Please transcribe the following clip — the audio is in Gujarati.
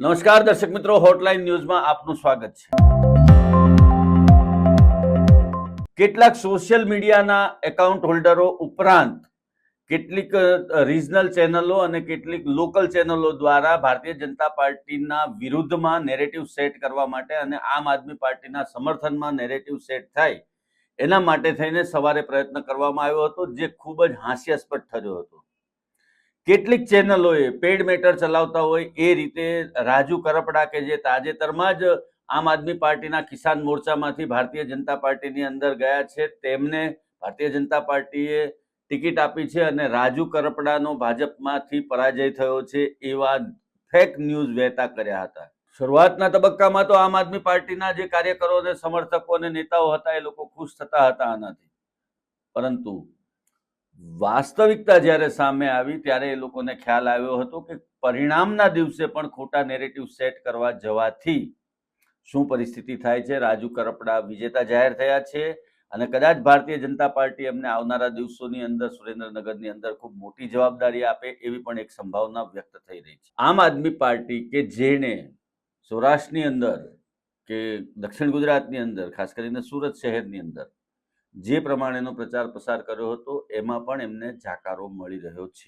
નમસ્કાર દર્શક મિત્રો, હોટલાઇન ન્યૂઝમાં આપનું સ્વાગત છે. કેટલાક સોશિયલ મીડિયાના એકાઉન્ટ હોલ્ડરો ઉપરાંત કેટલીક રિજનલ ચેનલો અને કેટલીક લોકલ ચેનલો દ્વારા ભારતીય જનતા પાર્ટીના વિરુદ્ધમાં નેરેટિવ સેટ કરવા માટે અને આમ આદમી પાર્ટીના સમર્થનમાં નેરેટિવ સેટ થાય એના માટે થઈને સવારે પ્રયત્ન કરવામાં આવ્યો હતો, જે ખૂબ જ હાસ્યાસ્પદ ઠર્યો હતો. કેટલીક ચેનલોએ પેડ મેટર ચલાવતા હોય એ રીતે રાજુ કરપડા, કે જે તાજેતરમાં જ આમ આદમી પાર્ટીના કિસાન મોરચામાંથી ભારતીય જનતા પાર્ટીની અંદર ગયા છે, તેમને ભારતીય જનતા પાર્ટીએ ટિકિટ આપી છે અને રાજુ કરપડાનો ભાજપમાંથી પરાજય થયો છે એવા ફેક ન્યૂઝ વહેતા કર્યા હતા. શરૂઆતના તબક્કામાં તો આમ આદમી પાર્ટીના જે કાર્યકરો અને સમર્થકો અને નેતાઓ હતા એ લોકો ખુશ થતા હતા આનાથી, પરંતુ વાસ્તવિકતા જ્યારે સામે આવી ત્યારે એ લોકોને ખ્યાલ આવ્યો હતો કે પરિણામના દિવસે પણ ખોટા નેરેટિવ સેટ કરવા જવાથી શું પરિસ્થિતિ થાય છે. રાજુ કરપડા વિજેતા જાહેર થયા છે અને કદાચ ભારતીય જનતા પાર્ટી એમને આવનારા દિવસોની અંદર સુરેન્દ્રનગરની અંદર ખૂબ મોટી જવાબદારી આપે એવી પણ એક સંભાવના વ્યક્ત થઈ રહી છે. આમ આદમી પાર્ટી કે જેણે સૌરાષ્ટ્રની અંદર કે દક્ષિણ ગુજરાતની અંદર, ખાસ કરીને સુરત શહેરની અંદર જે પ્રમાણેનો પ્રચાર પ્રસાર કર્યો હતો એમાં પણ એમને જાકારો મળી રહ્યો છે.